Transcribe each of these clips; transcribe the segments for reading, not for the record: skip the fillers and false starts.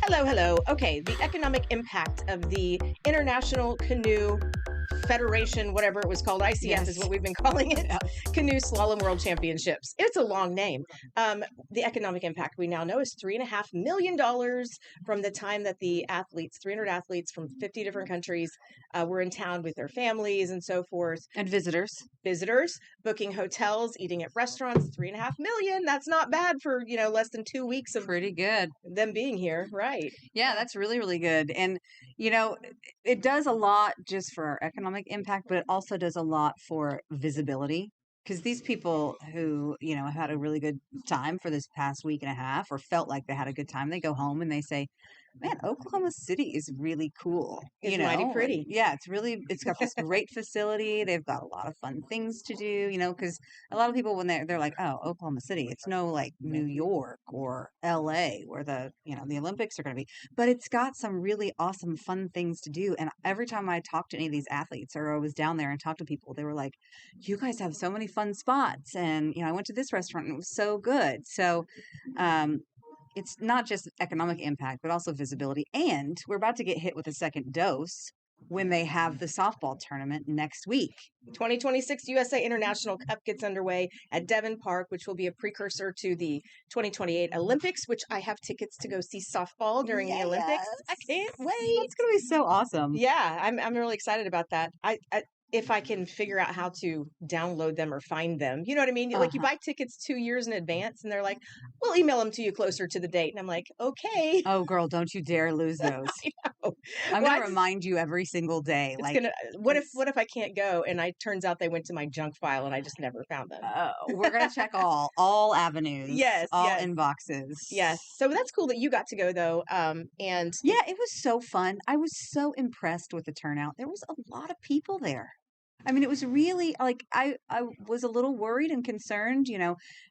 Hello, hello. Okay, the economic impact of the International Canoe Federation, whatever it was called, ICF is what we've been calling it, Yeah. Canoe Slalom World Championships. It's a long name. The economic impact we now know is $3.5 million from the time that the athletes, 300 athletes from 50 different countries, were in town with their families and so forth. And visitors. Visitors, booking hotels, eating at restaurants, $3.5 million. That's not bad for, less than 2 weeks of Pretty good. them being here. Right. Yeah, that's really, really good. And, it does a lot just for our economic impact, but it also does a lot for visibility. Because these people who, have had a really good time for this past week and a half or felt like they had a good time, they go home and they say, man, Oklahoma City is really cool. It's mighty pretty. Yeah, it's got this great facility. They've got a lot of fun things to do, because a lot of people, when they're like, oh, Oklahoma City, it's no like New York or LA where the Olympics are going to be, but it's got some really awesome, fun things to do. And every time I talked to any of these athletes or I was down there and talked to people, they were like, you guys have so many fun spots. And, I went to this restaurant and it was so good. So, it's not just economic impact, but also visibility. And we're about to get hit with a second dose when they have the softball tournament next week. 2026 USA International Cup gets underway at Devon Park, which will be a precursor to the 2028 Olympics, which I have tickets to go see softball during the Olympics. I can't wait. It's going to be so awesome. Yeah, I'm really excited about that. If I can figure out how to download them or find them. You know what I mean? Like you buy tickets 2 years in advance and they're like, we'll email them to you closer to the date. And I'm like, okay. Oh, girl, don't you dare lose those. I know. I'm going to remind you every single day. What if I can't go and turns out they went to my junk file and I just never found them? We're going to check all avenues. Yes. All inboxes. Yes. So that's cool that you got to go though. And yeah, it was so fun. I was so impressed with the turnout. There was a lot of people there. I mean, it was really like I was a little worried and concerned,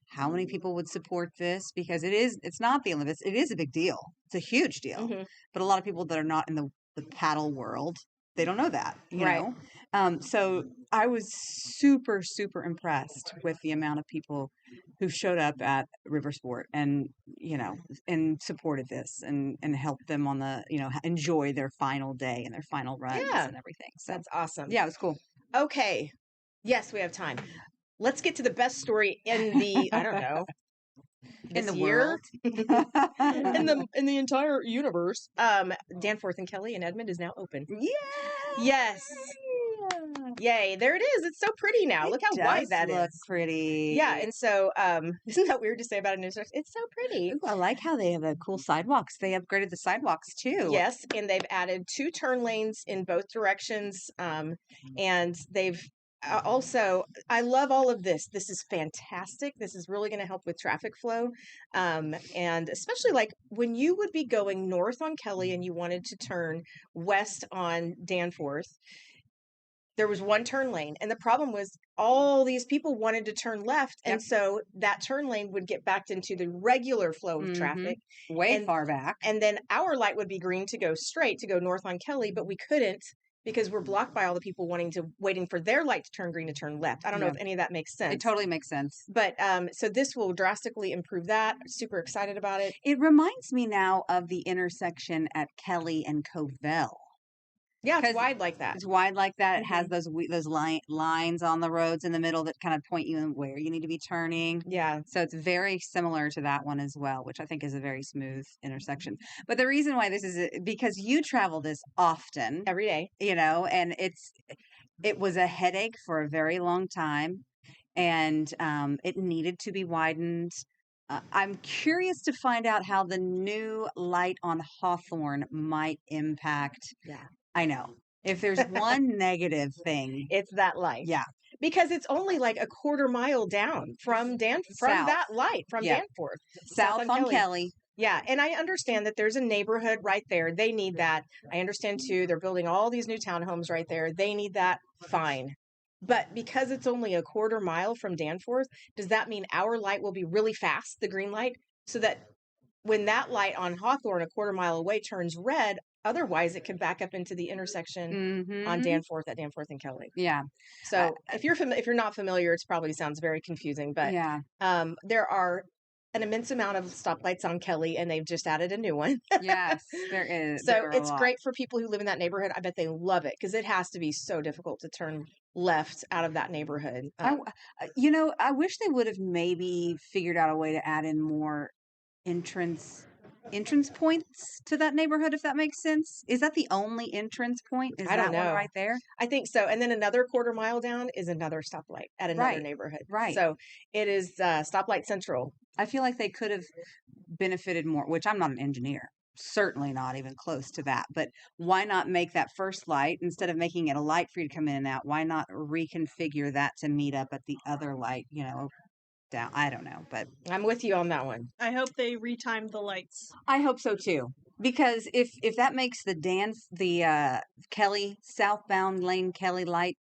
how many people would support this because it's not the Olympics. It is a big deal. It's a huge deal. Mm-hmm. But a lot of people that are not in the paddle world, they don't know that, Right. So I was super, super impressed with the amount of people who showed up at River Sport and, and supported this and helped them on the, enjoy their final day and their final runs and everything. So that's awesome. Yeah, it was cool. Okay. Yes, we have time. Let's get to the best story in the, I don't know, in the world, in the entire universe. Danforth and Kelly in Edmond is now open. Yeah. Yes. Yay. There it is. It's so pretty now. Look how wide that is. Pretty. Yeah. And so, isn't that weird to say about a new intersection? It's so pretty. Ooh, I like how they have cool sidewalks. They upgraded the sidewalks too. Yes. And they've added 2 turn lanes in both directions. And they've also, I love all of this. This is fantastic. This is really going to help with traffic flow. And especially like when you would be going north on Kelly and you wanted to turn west on Danforth, there was 1 turn lane. And the problem was all these people wanted to turn left. And so that turn lane would get backed into the regular flow of traffic. Way far back. And then our light would be green to go straight, to go north on Kelly, but we couldn't because we're blocked by all the people waiting for their light to turn green to turn left. I don't know if any of that makes sense. It totally makes sense. But so this will drastically improve that. Super excited about it. It reminds me now of the intersection at Kelly and Covell. Yeah, it's wide like that. It's wide like that. It has those lines on the roads in the middle that kind of point you in where you need to be turning. Yeah. So it's very similar to that one as well, which I think is a very smooth intersection. But the reason why this is because you travel this often. Every day. And it was a headache for a very long time. And it needed to be widened. I'm curious to find out how the new light on Hawthorne might impact. Yeah. I know. If there's one negative thing, it's that light. Yeah. Because it's only like a quarter mile down from that light from Danforth. South on Kelly. Yeah. And I understand that there's a neighborhood right there. They need that. I understand too. They're building all these new townhomes right there. They need that. Fine. But because it's only a quarter mile from Danforth, does that mean our light will be really fast, the green light, so that when that light on Hawthorne a quarter mile away turns red, otherwise it could back up into the intersection on Danforth at Danforth and Kelly. Yeah. So if you're not familiar, it probably sounds very confusing, but there are an immense amount of stoplights on Kelly, and they've just added a new one. Yes, there is. So There are a it's lot. great for people who live in that neighborhood. I bet they love it because it has to be so difficult to turn left out of that neighborhood. I wish they would have maybe figured out a way to add in more entrance points to that neighborhood, if that makes sense. Is that the only entrance point? Is I don't that one know. right there? I think so. And then another quarter mile down is another stoplight at another Right, neighborhood. right. So it is stoplight central. I feel like they could have benefited more, which I'm not an engineer, certainly not even close to that. But why not make that first light, instead of making it a light for you to come in and out, why not reconfigure that to meet up at the other light, down? I don't know, but I'm with you on that one. I hope they retimed the lights. I hope so too. Because if that makes the Kelly southbound lane Kelly light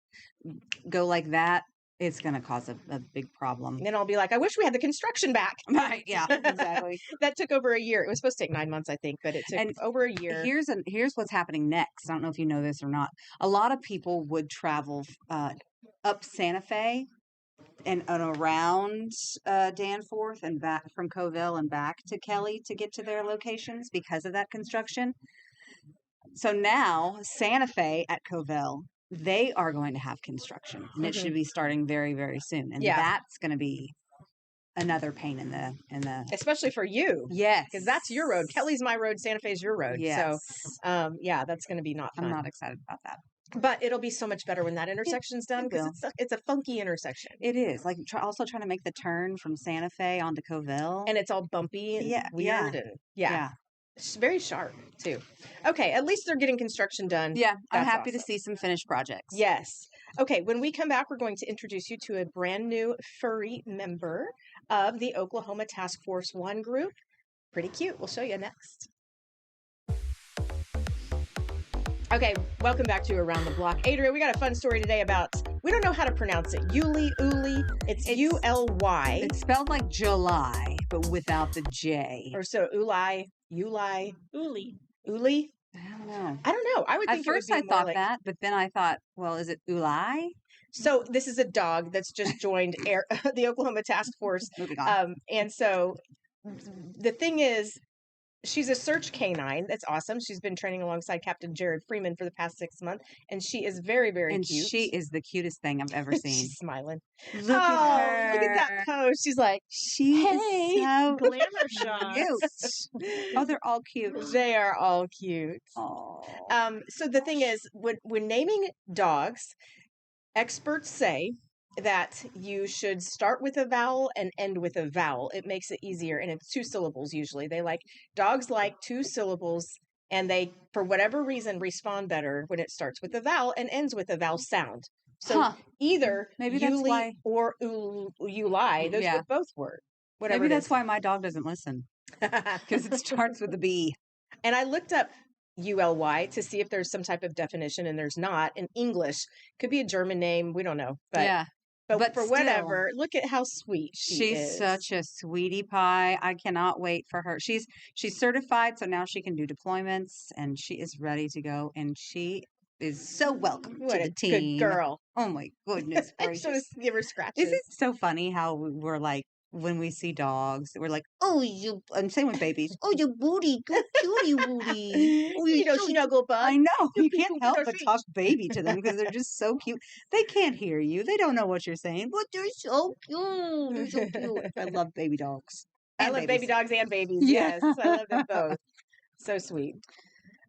go like that, it's going to cause a big problem. And then I'll be like, I wish we had the construction back. Right? Yeah, exactly. That took over a year. It was supposed to take 9 months, I think, but it took And over a year. Here's what's happening next. I don't know if you know this or not. A lot of people would travel up Santa Fe and around Danforth and back from Covell and back to Kelly to get to their locations because of that construction. So now Santa Fe at Covell, they are going to have construction, and it should be starting very, very soon. And that's going to be another pain in the especially for you. Yes, because that's your road. Kelly's my road. Santa Fe's your road. Yes. So that's going to be not fun. I'm not excited about that. But it'll be so much better when that intersection's done, because it's a funky intersection. It is. Like also trying to make the turn from Santa Fe onto Covell. And it's all bumpy and weird. And yeah. It's very sharp too. Okay, at least they're getting construction done. Yeah, I'm That's happy to awesome. see some finished projects. Yes. Okay, when we come back, we're going to introduce you to a brand new furry member of the Oklahoma Task Force 1 group. Pretty cute. We'll show you next. Okay, welcome back to Around the Block. Adria, we got a fun story today about, we don't know how to pronounce it. Uli. It's U-L-Y. It's spelled like July, but without the J. Or so Uli. Uli. I don't know. I would think at first I thought that, but then I thought, well, is it Uli? So this is a dog that's just joined the Oklahoma Task Force. Moving on. And so the thing is, she's a search canine. That's awesome. She's been training alongside Captain Jared Freeman for the past 6 months, and she is very, very cute. And she is the cutest thing I've ever seen. She's smiling. Look at her. Look at that pose. She's like, she is so Glamour shots. cute. Oh, they're all cute. They are all cute. Oh. So the thing is, when naming dogs, experts say that you should start with a vowel and end with a vowel. It makes it easier, and it's 2 syllables usually. Dogs like 2 syllables, and they, for whatever reason, respond better when it starts with a vowel and ends with a vowel sound. So either maybe that's why, or uli, those would both work. Whatever. Maybe that's why my dog doesn't listen, because it starts with a B. And I looked up ULY to see if there's some type of definition, and there's not. In English, could be a German name. We don't know, but for still, whatever, look at how sweet she is. She's such a sweetie pie. I cannot wait for her. She's certified, so now she can do deployments, and she is ready to go. And she is so welcome to the team. Good girl. Oh my goodness gracious! Just give her scratches. Isn't it so funny how we're like, when we see dogs, we're like, oh, you, and same with babies. Oh, you booty, good cutie booty. Oh, you know, snuggle bug. I know. You can't help but talk baby to them because they're just so cute. They can't hear you. They don't know what you're saying, but they're so cute. They're so cute. I love baby dogs. I love baby dogs and babies. Yes, I love them both. So sweet.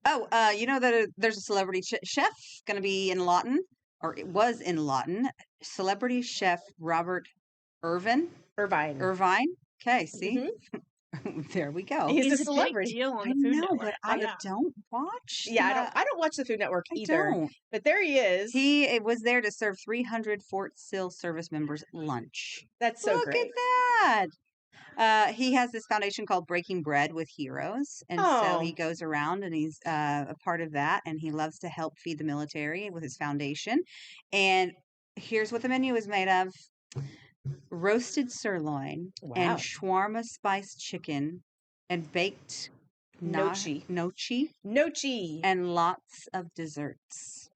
Oh, you know that there's a celebrity chef going to be in Lawton, or it was in Lawton. Celebrity chef Robert Irvine. Okay, see? Mm-hmm. There we go. He's a celebrity. Big deal on the Food Network. But I don't watch. Yeah, I don't watch the Food Network either. Don't. But there he is. He was there to serve 300 Fort Sill service members lunch. That's so great. Look at that. He has this foundation called Breaking Bread with Heroes. And so he goes around and he's a part of that. And he loves to help feed the military with his foundation. And here's what the menu is made of. Roasted sirloin and shawarma spiced chicken and baked nochi and lots of desserts.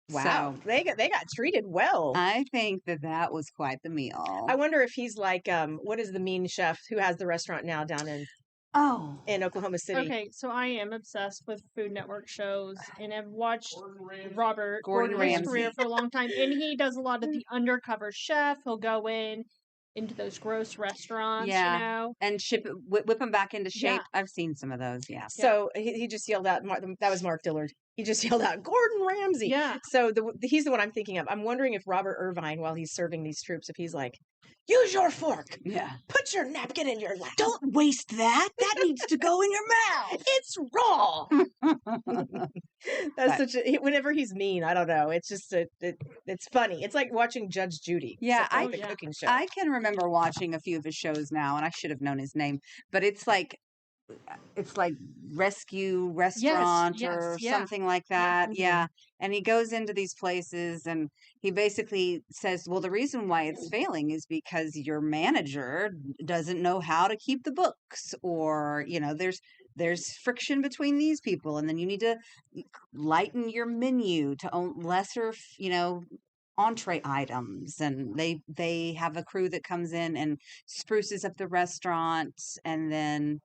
Wow, So they got treated well. I think that was quite the meal. I wonder if he's like, what is the mean chef who has the restaurant now down Oh, in Oklahoma City? Okay, so I am obsessed with Food Network shows, and I've watched Robert Gordon his Ramsay. career for a long time, and he does a lot of the undercover chef. He'll go into those gross restaurants, Yeah. you know. And whip them back into shape. Yeah. I've seen some of those. Yeah. So he just yelled out, that was Mark Dillard. He just yelled out, Gordon Ramsay. Yeah. So he's the one I'm thinking of. I'm wondering if Robert Irvine, while he's serving these troops, if he's like, use your fork. Yeah. Put your napkin in your lap. Don't waste that. That needs to go in your mouth. It's raw. That's But- such a, whenever he's mean, I don't know. It's just, it's funny. It's like watching Judge Judy. Yeah, except for I- the yeah. cooking show. I can remember watching a few of his shows now, and I should have known his name, but it's like Rescue Restaurant or yes, yeah. something like that. Mhm. Yeah. And he goes into these places and he basically says, well, the reason why it's failing is because your manager doesn't know how to keep the books, or, there's friction between these people, and then you need to lighten your menu to own lesser, entree items, and they have a crew that comes in and spruces up the restaurant, and then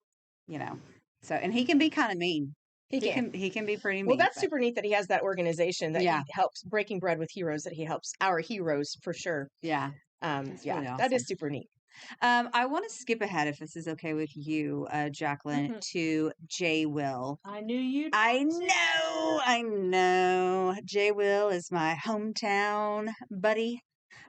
so, and he can be kind of mean. He can. He can be pretty mean. Well, that's but- super neat that he has that organization that Yeah. he helps Breaking Bread with Heroes, that he helps our heroes for sure. Yeah. That's Yeah, really that awesome. is super neat. I want to skip ahead, if this is okay with you, Jacqueline, to Jay Will. I knew you'd. I know. Jay Will is my hometown buddy.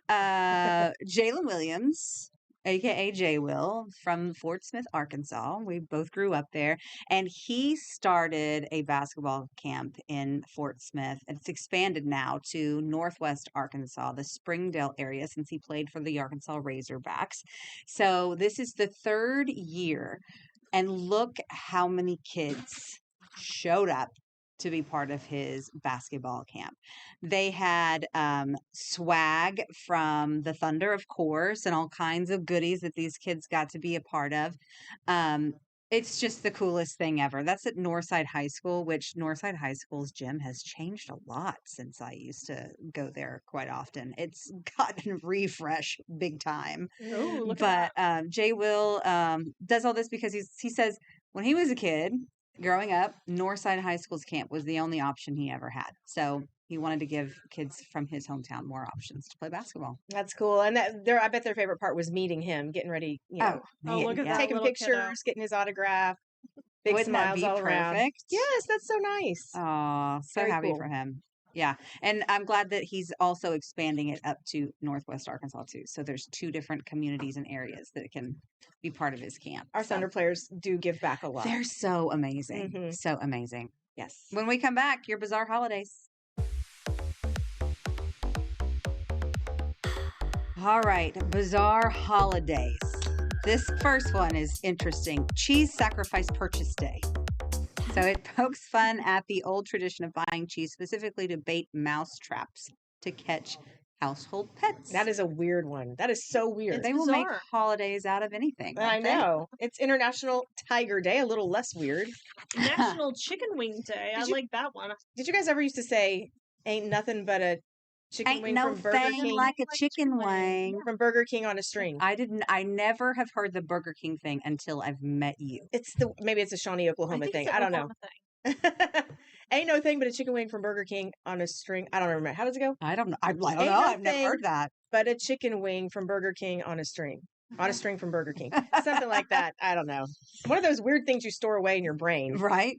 Jalen Williams, aka Jay Will, from Fort Smith, Arkansas. We both grew up there, and he started a basketball camp in Fort Smith. It's expanded now to Northwest Arkansas, the Springdale area, since he played for the Arkansas Razorbacks. So this is the third year, and look how many kids showed up to be part of his basketball camp. They had swag from the Thunder, of course, and all kinds of goodies that these kids got to be a part of. It's just the coolest thing ever. That's at Northside High School, which Northside High School's gym has changed a lot since I used to go there quite often. It's gotten refresh big time. Oh, look at But Jay Will does all this because he says when he was a kid growing up, Northside High School's camp was the only option he ever had. So he wanted to give kids from his hometown more options to play basketball. That's cool. And I bet their favorite part was meeting him, getting ready, Oh, look at that taking little pictures, kiddo. getting his autograph, big Wouldn't that smiles be all around. perfect? Yes, that's so nice. Oh, so Very happy cool. for him. Yeah. And I'm glad that he's also expanding it up to Northwest Arkansas too. So there's 2 different communities and areas that can be part of his camp. Our So Thunder players do give back a lot. they're so amazing. Mhm. So amazing. Yes. When we come back, your bizarre holidays. All right, bizarre holidays. This first one is interesting. Cheese Sacrifice Purchase Day. So it pokes fun at the old tradition of buying cheese specifically to bait mouse traps to catch household pets. That is a weird one. That is so weird. It's They will make bizarre. holidays out of anything. I won't they? know. It's International Tiger Day, a little less weird. National Chicken Wing Day. I Did you- like that one. Did you guys ever used to say, ain't nothing but a chicken Ain't wing no from Burger thing King? like a Like chicken chicken wing. wing. From Burger King on a string. I never have heard the Burger King thing until I've met you. Maybe it's a Shawnee, Oklahoma I think thing. it's I an don't know. Oklahoma thing. Ain't no thing but a chicken wing from Burger King on a string. I don't remember. How does it go? I don't know. I don't Ain't know. no I've never thing heard that. But a chicken wing from Burger King on a string. On a string from Burger King. Something like that. I don't know. One of those weird things you store away in your brain, Right?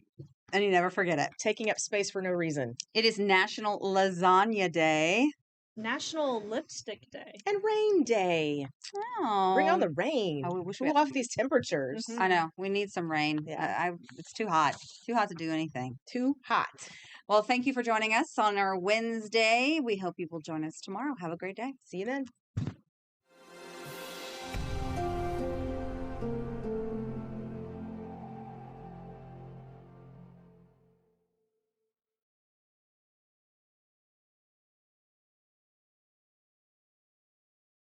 And you never forget it. taking up space for no reason. It is National Lasagna Day. National Lipstick Day. And rain day. Oh, Bring on the rain. Oh, we wish we Cool had off these temperatures. Mhm. I know. We need some rain. Yeah. It's too hot. Too hot to do anything. Too hot. Well, thank you for joining us on our Wednesday. We hope you will join us tomorrow. Have a great day. See you then.